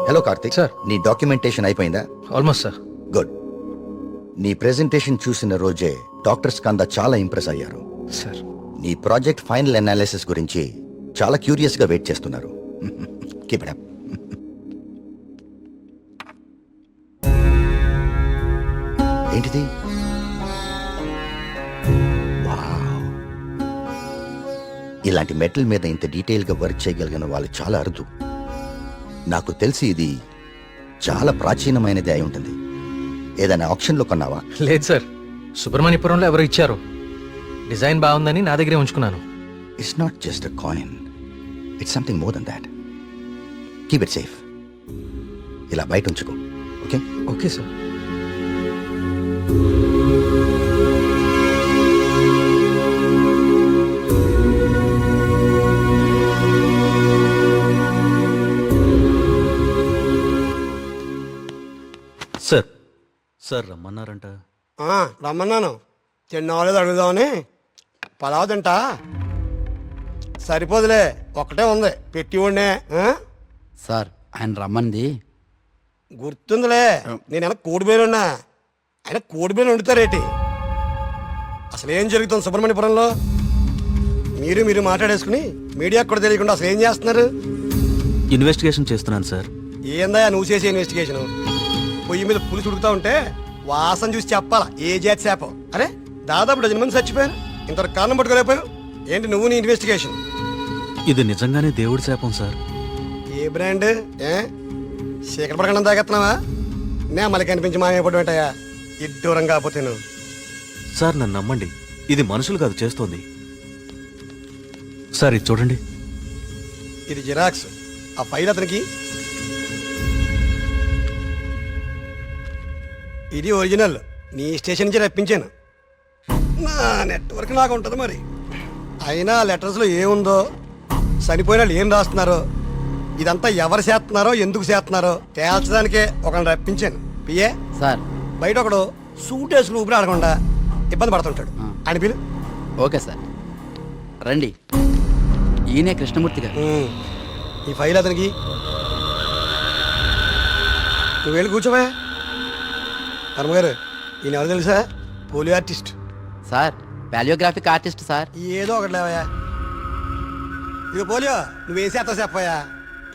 Hello Karthik. Sir. నీ documentation అయిపోయిందా? Almost sir. Good. నీ ప్రెజెంటేషన్ చూసిన రోజే డాక్టర్స్ కంద చాలా ఇంప్రెస్ అయ్యారు. సార్ నీ ప్రాజెక్ట్ ఫైనల్ అనాలిసిస్ గురించి చాలా క్యూరియస్ గా వెయిట్ చేస్తున్నారు. Keep it up. ఏంటిది? వావ్. ఇలాంటి మెటల్ మీద ఇంత డీటెయిల్ గా వర్క్ చేయగలిగిన వాళ్ళు చాలా అరుదు. నాకు తెలిసి ఇది చాలా ప్రాచీనమైనది అయి ఉంటుంది. ఏదైనా ఆప్షన్లో కొన్నావా? లేదు సార్, సుబ్రహ్మణ్యపురంలో ఎవరు ఇచ్చారు. డిజైన్ బాగుందని నా దగ్గరే ఉంచుకున్నాను. It's not just a coin, it's something more than that. Keep it safe. ఇలా బయట ఉంచుకో. Okay? Okay sir. Sir sir రమ్మన్నారంట. రమ్మన్నాను. తిన్నావాలేదు అడుగుదామని. పలావ్ తింటా. సరిపోదులే, ఒక్కటే ఉంది పెట్టి ఉండే. సార్ ఆయన రమ్మంది. గుర్తుందిలే, నేను కోడిబేలు ఉన్నా. ఆయన కోడిబేలు వండుతారేటి? అసలు ఏం జరుగుతుంది సుబ్రహ్మణ్యపురంలో? మీరు మాట్లాడేసుకుని మీడియాకు కూడా తెలియకుండా అసలు ఏం చేస్తున్నారు? ఇన్వెస్టిగేషన్ చేస్తున్నాను సార్. ఏందా నువ్వు చేసే ఇన్వెస్టిగేషన్? పొయ్యి మీద పులుసు ఉడుకుతా ఉంటే వాసన చూసి చెప్పాలా ఏ జాతి శాపం? అరే దాదాపు డజన్ మంది చచ్చిపోయారు, ఇంతవరకు కారణం పట్టుకోలేకపోయావు. ఏంటి నువ్వు నీ ఇన్వెస్టిగేషన్? ఇది నిజంగానే దేవుడి శాపం సార్. ఏ బ్రాండ్? చీకటి పడకుండా తాగెత్తున్నావా? నే మళ్ళీ కనిపించి మాయపడి పెట్టాయా ఇడ్డూరం కాకపోతే నువ్వు. సార్ నన్ను నమ్మండి, ఇది మనుషులు కాదు చేస్తోంది. సార్ ఇది చూడండి. ఇది జిరాక్స్. ఆ ఫైల్ అతనికి. ఇది ఒరిజినల్. నీ స్టేషన్ నుంచి రప్పించాను. నా నెట్వర్క్ నాకు ఉంటుంది మరి. అయినా లెటర్స్లో ఏముందో, చనిపోయిన వాళ్ళు ఏం రాస్తున్నారో, ఇదంతా ఎవరు చేస్తున్నారో ఎందుకు చేస్తున్నారో తేల్చడానికే ఒకరిని రప్పించాను. పిఏ సార్ బయట ఒకడు సూట్ వేసుకుని ఊపిరి ఆడకుండా ఇబ్బంది పడుతుంటాడు. అని పిలు. ఓకే సార్ రండి. ఈయనే కృష్ణమూర్తి గారు. ఈ ఫైల్ అతనికి. నువ్వు వెళ్ళి కూర్చోవా. ధర్మగారు, ఈయన ఎవరు తెలుసా? Polio artist. Sir paleographic artist sir. ఏదో ఒకటి లేవయా. ఇక పోలియో నువ్వేం చేస్తావు చెప్పయా?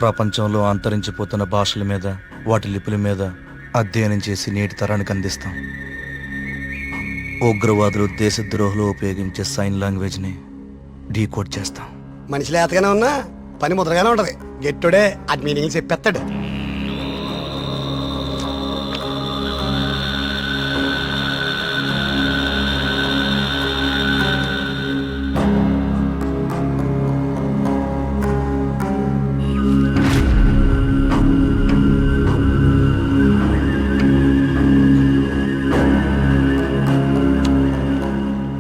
ప్రపంచంలో అంతరించిపోతున్న భాషల మీద, వాటి లిపుల మీద అధ్యయనం చేసి నేటి తరానికి అందిస్తాం. ఉగ్రవాదులు, దేశద్రోహులు ఉపయోగించే సైన్ లాంగ్వేజ్ని డీకోడ్ చేస్తాం. మనిషి లేతగానే ఉన్నా పని ముద్రగానే ఉంటది. గెట్టుడే అది మీనింగ్ చెప్పేస్తాడు.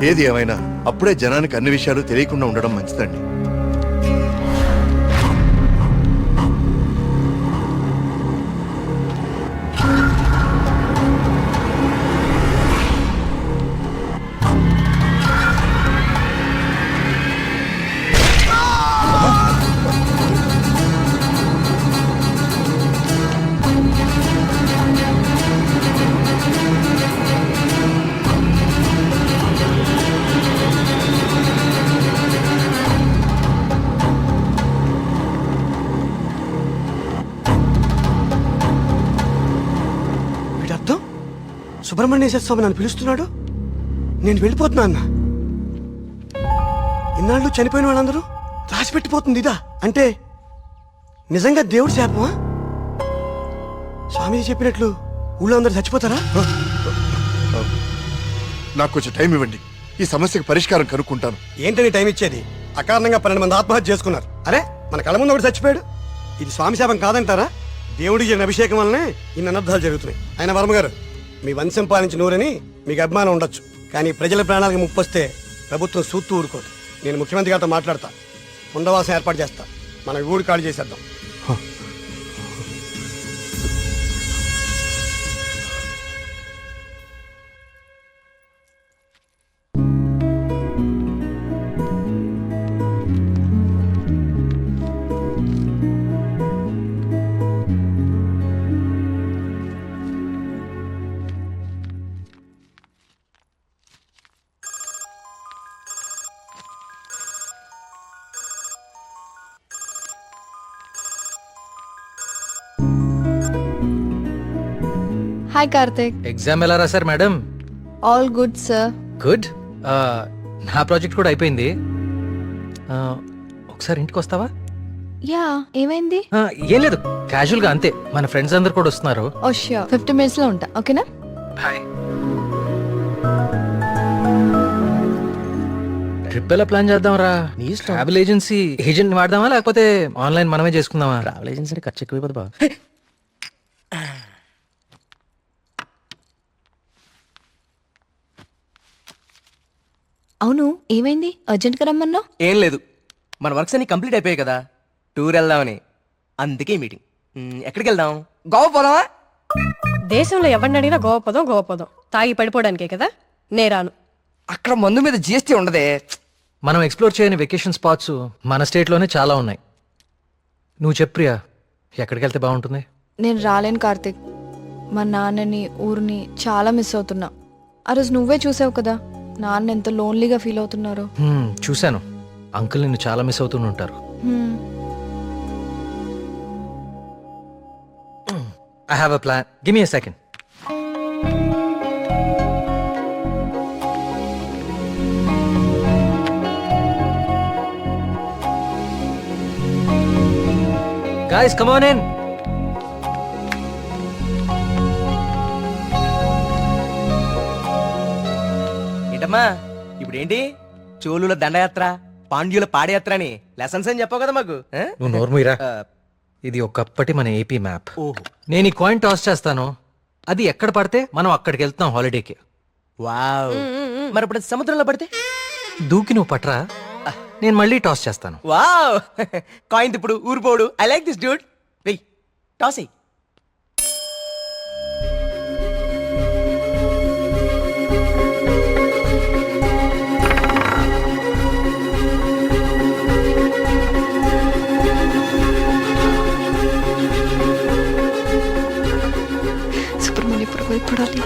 ఏది ఏమైనా అప్పుడే జనానికి అన్ని విషయాలు తెలియకుండా ఉండడం మంచిదండి. వీడర్థం సుబ్రహ్మణ్యేశ్వర స్వామి నన్ను పిలుస్తున్నాడు, నేను వెళ్ళిపోతున్నా అన్న. ఇన్నాళ్ళు చనిపోయిన వాళ్ళందరూ రాసిపెట్టిపోతుంది ఇదా? అంటే నిజంగా దేవుడి శాపమా? స్వామీజీ చెప్పినట్లు ఊళ్ళో అందరు చచ్చిపోతారా? నాకు కొంచెం టైం ఇవ్వండి, ఈ సమస్యకు పరిష్కారం కనుక్కుంటాను. ఏంటని టైం ఇచ్చేది? అకారణంగా 12 మంది ఆత్మహత్య చేసుకున్నారు. అరే మన కళ్ళ ముందు ఒకటి చచ్చిపోయాడు. ఇది స్వామి శాపం కాదంటారా? దేవుడికి జరిగిన అభిషేకం వల్లనే ఇన్ని అనర్థాలు జరుగుతున్నాయి. ఆయన వర్మగారు, మీ వంశం పాలించి నూరని మీకు అభిమానం ఉండొచ్చు, కానీ ప్రజల ప్రాణాలకు ముప్పు వస్తే ప్రభుత్వం సూత్తూ ఊరుకోదు. నేను ముఖ్యమంత్రి గారితో మాట్లాడతా, పునరావాసం ఏర్పాటు చేస్తా. మన ఊడి ఖాళీ చేసేద్దాం. హాయ్ కార్తిక్. ఎగ్జామ్ ఎలా రాశారు madam? All good sir. Good. నా ప్రాజెక్ట్ కూడా అయిపోయింది. ఒకసారి ఇంటికి వస్తావా? యా, ఏమైంది? ఏం లేదు, క్యాజువల్ గా అంతే. మన ఫ్రెండ్స్ అందరు కూడా వస్తున్నారు. ఓ ష్యూర్, 50 minutes లో ఉంటా. ఓకేనా? ట్రిప్ ఎలా ప్లాన్ చేద్దాం రా? ట్రావెల్ ఏజెన్సీ ఏజెంట్ వాడదామా లేకపోతే ఆన్లైన్ మనమే చేసుకుందామా? ట్రావెల్ ఏజెన్సీ ఖర్చు ఎక్కువ బా. అవును, ఏమైంది? అర్జెంట్ గా రమ్మన్నావు? ఏం లేదు, మన వర్క్స్ అన్ని కంప్లీట్ అయిపోయాయి కదా, టూర్ వెళ్దామని. అందుకే ఈ మీటింగ్. ఎక్కడికి వెళ్దాం? గోవా పోదామా? దేశంలో ఎవరిని అడిగినా గోవా పదం తాగి పడిపోవడానికే కదా. నేరాను. అక్కడ మందు మీద జిఎస్టీ ఉండదే. మనం ఎక్స్ప్లోర్ చేయని వెకేషన్ స్పాట్స్ మన స్టేట్ లోనే చాలా ఉన్నాయి. నువ్వు చెప్పు ప్రియా, ఎక్కడికి వెళ్తే బాగుంటుంది? నేను రాలేను కార్తిక్. మా నాన్నని, ఊరిని చాలా మిస్ అవుతున్నా. ఆ రోజు నువ్వే చూసావు కదా నాన్న ఎంత లోన్లీగా ఫీల్ అవుతున్నారు. చూశాను. అంకుల్ నిన్ను చాలా మిస్ అవుతూ ఉంటారు. I have a plan. Give me a second. Guys, come on in. ఏంటమ్మా ఇప్పుడు ఏంటి? చోళుల దండయాత్ర, పాండ్యుల పాదయాత్ర అని లెసన్స్ అని చెప్పావు కదా మాకు. నువ్వు నోర్ముయిరా. ఇది ఒకప్పటి మన ఏపీ మ్యాప్. ఓహో, నేను ఈ కాయిన్ టాస్ చేస్తాను, అది ఎక్కడ పడితే మనం అక్కడికి వెళ్తాం హాలిడేకి. వావ్. మరి ఇప్పుడు అది సముద్రంలో పడితే? దూకి నువ్వు పట్రా, నేను మళ్ళీ టాస్ చేస్తాను. వావ్. కాయిన్ ఇప్పుడు ఊరిపోడు. I like this dude. వెయ్, టాస్ ఎయ్. సుబ్రహ్మణ్యపురం మీద పడాలి.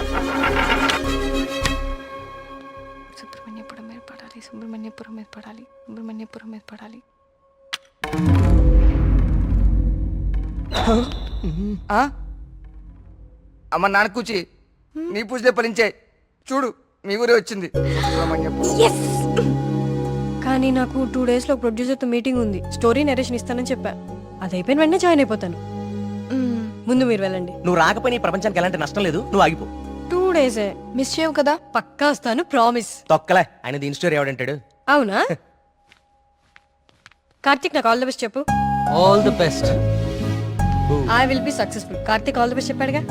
సుబ్రహ్మణ్యపురం మీద పడాలి. సుబ్రహ్మణ్యపురం మీద పడాలి. సుబ్రహ్మణ్యపురం మీద పడాలి. అమ్మ నాన్న కూచి నీ పూజలే ఫలించే. చూడు మీ ఊరే వచ్చింది. కానీ నాకు 2 days లో ప్రొడ్యూసర్ తో మీటింగ్ ఉంది. స్టోరీ నరేషన్ ఇస్తానని చెప్పా. అది అయిపోయిన వెంటనే జాయిన్ అయిపోతాను. ముందు మీరు వెళ్ళండి. నువ్వు రాకపోయినా ఈ ప్రపంచానికి ఎలాంటి నష్టం లేదు, నువ్వు ఆగిపో. 2 days మిస్ చేయవు కదా? పక్కా వస్తాను, ప్రామిస్. తొక్కలే, ఆయన దీని స్టోరీ ఎవడంటాడు? అవునా? కార్తిక్ నాకు ఆల్ ది బెస్ట్ చెప్పు. All the best. I will be successful. Karthik all the best చెప్పాడుగా.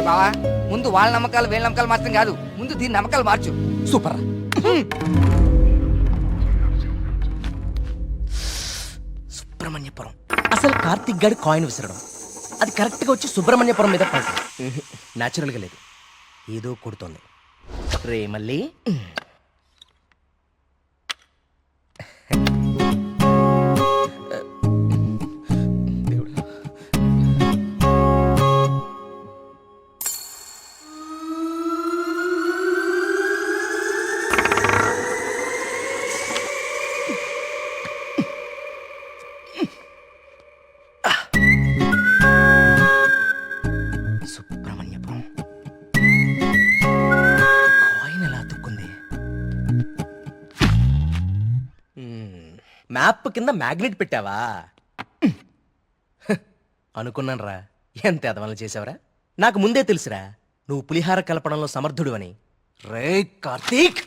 బావా, ముందు వాళ్ళ నమ్మకాలు వీళ్ళ నమ్మకాలు మార్చడం కాదు, ముందు దీని నమ్మకాలు మార్చు. సూపర్. సుబ్రహ్మణ్యపురం. అసలు కార్తిక్ గాడి కాయిన్ విసరడం, అది కరెక్ట్ గా వచ్చి సుబ్రహ్మణ్యపురం మీద పడుతుంది. న్యాచురల్ గా లేదు, ఏదో కొడుతోంది. రే మళ్ళీ సుబ్రహ్మణ్యపురం. కాయిన్ ఎలా అతుక్కుంది? మ్యాప్ కింద మ్యాగ్నెట్ పెట్టావా? అనుకున్నాను రా, ఎంత ఎదవలు చేసావరా. నాకు ముందే తెలుసురా నువ్వు పులిహార కలపడంలో సమర్థుడు అని. రే కార్తీక్,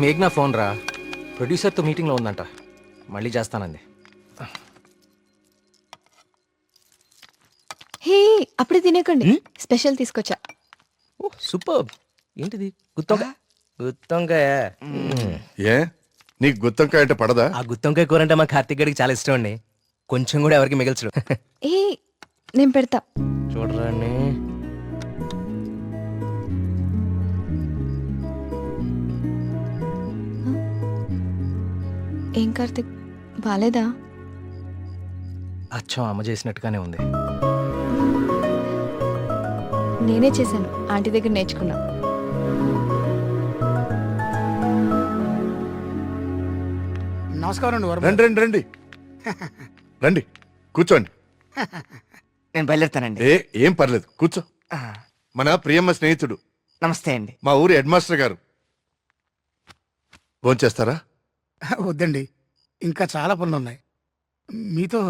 మేఘ్నా ఫోన్ రా, ప్రొడ్యూసర్తో మీటింగ్లో ఉందంట, మళ్ళీ చేస్తానంది. హే, అప్పుడే తినేకండి, స్పెషల్ తీసుకొచ్చా. సూపర్. ఏంటిది గుత్తొంకాయ గుత్తొంకాయ ఏ నీకు గుత్తంకాయ అంటే పడదా? ఆ గుత్తొంకాయ కూర అంటే మా కార్తిక్ గడికి చాలా ఇష్టం అండి. కొంచెం కూడా ఎవరికి మిగల్చడు. ఏ నేను పెడతా. చూడరాని ఏం కార్తిక్ బాలేదా? అచ్చం అమ్మ చేసినట్టుగానే ఉంది. నేనే చేశాను, ఆంటీ దగ్గర నేర్చుకున్నా. నమస్కారం అండి. రండి రండి రండి రండి కూర్చోండి. నేను బయలుదేరుతానండి. ఏం పర్లేదు కూర్చో. మన ప్రియమ్మ స్నేహితుడు, నమస్తే అండి. మా ఊరి హెడ్ మాస్టర్ గారు. భోంచేస్తారా? వద్దండి, ఇంకా చాలా పనులు ఉన్నాయి. మీతో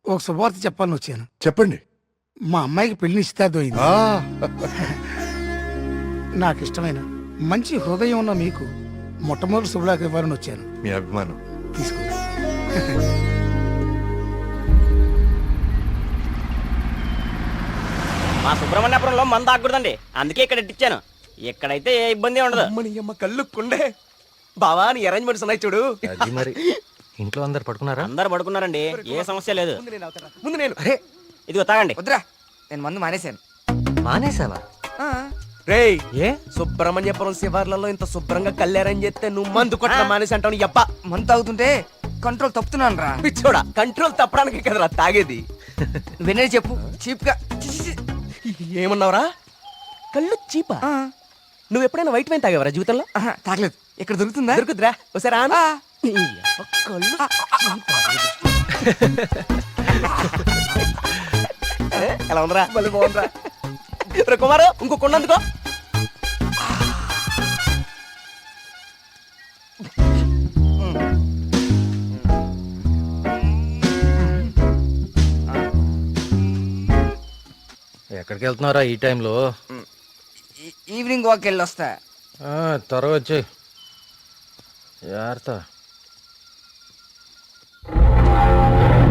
ఒక శుభవార్త చెప్పాలని వచ్చాను. చెప్పండి. మా అమ్మాయికి పెళ్లి నిశ్చితార్థమైంది. ఆ, నాకు ఇష్టమైన మంచి హృదయం ఉన్న మీకు మొట్టమొదటి శుభలాకి ఇవ్వాలని వచ్చాను. మీ అభిమానం. తీసుకో. మా సుబ్రహ్మణ్యపురంలో మంద ఆగకూడదండి, అందుకే ఇక్కడ ఇట్టించాను. ఇక్కడైతే ఏ ఇబ్బంది ఉండదు. అమ్మ కళ్ళు కుండే బావా, నీ అరేంజ్మెంట్స్ ఉన్నాయి చూడు. అది మరి ఇంట్లో అందరు పడుకున్నారా? అందరు పడుకున్నారండి, ఏ సమస్య లేదు. ముందు నేను అరే ఇదిగో తాగండి. వద్దురా, నేను మందు మానేశాను. మానేసావా? రేయ్, ఏ సుబ్రహ్మణ్యపురం శివార్లలో ఇంత శుభ్రంగా కళ్యాణం చేస్తే నువ్వు మందు కొట్ట మానేసి అంటావు. నీ అబ్బా మందు తాగుతుంటే కంట్రోల్ తప్పుతున్నాను రా. పిచ్చోడా, కంట్రోల్ తప్పడానికి కదరా తాగేది. వినే చెప్పు చీప్ గా. ఏమన్నావురా? కళ్ళు చీపా? నువ్వు ఎప్పుడైనా వైట్ వైన్ తాగేవరా జీవితంలో? తాగలేదు. ఇక్కడ దొరుకుతుందా? దొరుకుతురా ఒకసారి ఆను. నీ అబ్బ కళ్ళు చీపా. ఎలా ఉందిరా? మళ్ళీ బాగుందిరా. రే కుమారు, ఇంకో కొండందుకో. ఎక్కడికి వెళ్తున్నారా ఈ టైంలో? ఈవినింగ్ వాక్ వెళ్ళి వస్తా. త్వరగా వచ్చి జాగ్రత్త.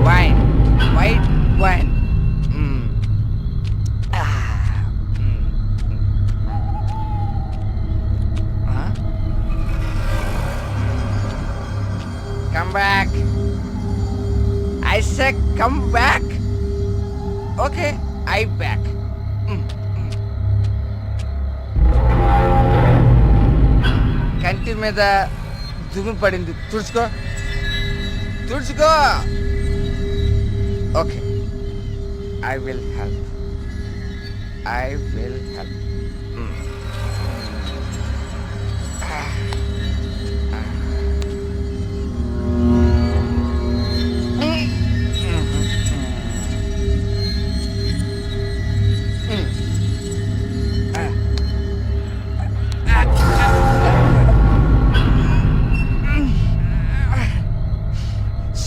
Wine, white wine. Come back. I said come back. Okay, I back. కంటి మీద దుమ్ము పడింది, తుడుచుకో తుడుచుకో. Okay, I will help. I will help.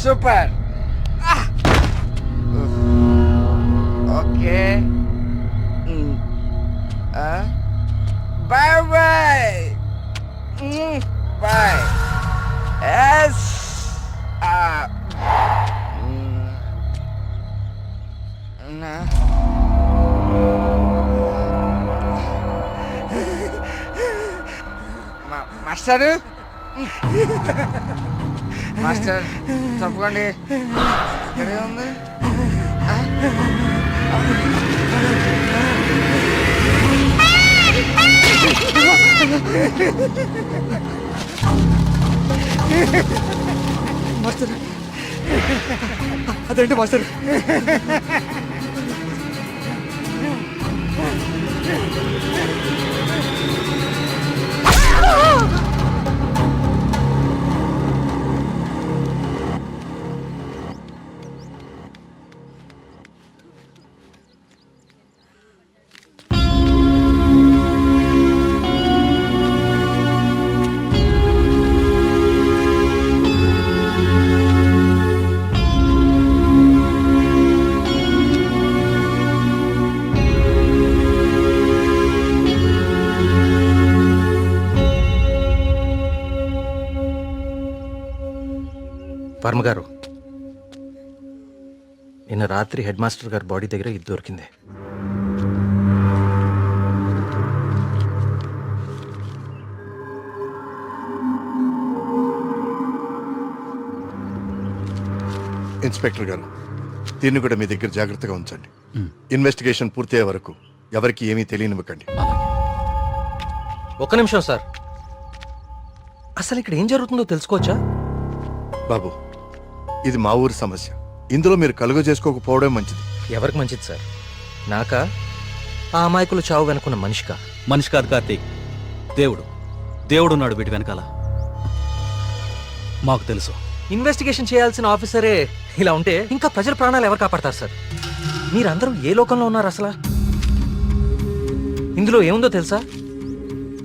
Super. Okay. Bye bye. Bye. Yes. Master, master తప్పకండి. ఇక్కడే ఉంది. మాస్టర్, అదేంటి మాస్టర్? వర్మ గారు, నిన్న రాత్రి హెడ్ మాస్టర్ గారి బాడీ దగ్గర ఇది దొరికింది. ఇన్స్పెక్టర్ గారు దీన్ని కూడా మీ దగ్గర జాగ్రత్తగా ఉంచండి. ఇన్వెస్టిగేషన్ పూర్తయ్యే వరకు ఎవరికి ఏమీ తెలియనివ్వకండి. ఒక్క నిమిషం సార్, అసలు ఇక్కడ ఏం జరుగుతుందో తెలుసుకోవచ్చా? బాబు, ఇది మా ఊరి సమస్య. ఇందులో మీరు కలుగ చేసుకోకపోవడం మంచిది. ఎవరికి మంచిది సార్? నాకా, ఆ అమాయకుల చావు వెనుకున్న మనిషికా? మనిషి కాదు కార్తీక్, దేవుడు. దేవుడున్నాడు వీటి వెనకాల. మాకు తెలుసు. ఇన్వెస్టిగేషన్ చేయాల్సిన ఆఫీసరే ఇలా ఉంటే ఇంకా ప్రజల ప్రాణాలు ఎవరు కాపాడతారు సార్? మీరందరూ ఏ లోకంలో ఉన్నారు అసలు? ఇందులో ఏముందో తెలుసా?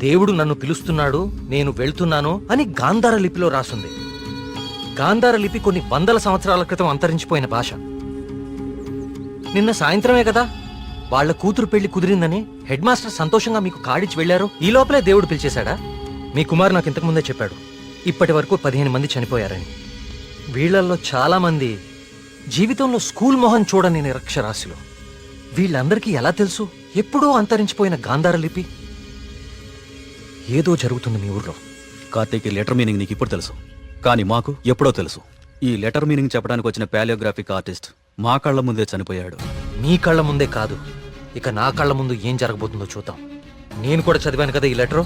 దేవుడు నన్ను పిలుస్తున్నాడు, నేను వెళ్తున్నాను అని గాంధార లిపిలో రాసుంది. గాంధార లిపి కొన్ని వందల సంవత్సరాల క్రితం అంతరించిపోయిన భాష. నిన్న సాయంత్రమే కదా వాళ్ళ కూతురు పెళ్లి కుదిరిందని హెడ్ మాస్టర్ సంతోషంగా మీకు కాడిచ్చి వెళ్లారు. ఈ లోపలే దేవుడు పిలిచేశాడా? మీ కుమారు నాకు ఇంతకు ముందే చెప్పాడు, ఇప్పటి వరకు 15 మంది చనిపోయారని. వీళ్లల్లో చాలా మంది జీవితంలో స్కూల్ మొహం చూడని నిరక్షరాస్యులు. వీళ్ళందరికీ ఎలా తెలుసు ఎప్పుడో అంతరించిపోయిన గాంధార లిపి? ఏదో జరుగుతుంది మీ ఊర్లో. కార్తీక్, ఈ లెటర్ మీనింగ్ నీకు ఇప్పుడు తెలుసు, కానీ మాకు ఎప్పుడో తెలుసు. ఈ లెటర్ మీనింగ్ చెప్పడానికి వచ్చిన పాలియోగ్రాఫిక్ ఆర్టిస్ట్ మా కళ్ళ ముందే చనిపోయాడు. మీ కళ్ళ ముందే కాదు, ఇక నా కళ్ళ ముందు ఏం జరగబోతుందో చూద్దాం. నేను కూడా చదివాను కదా ఈ లెటరు,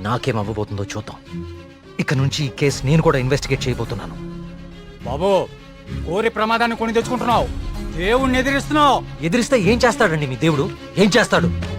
నాకేం అవ్వబోతుందో చూద్దాం. ఇక నుంచి ఈ కేసు నేను కూడా ఇన్వెస్టిగేట్ చేయబోతున్నాను. బాబు, కోరి ప్రమాదాన్ని కొని తెచ్చుకుంటున్నావు, దేవుణ్ణి ఎదిరిస్తున్నావు. ఎదిరిస్తే ఏం చేస్తాడండి మీ దేవుడు? ఏం చేస్తాడు?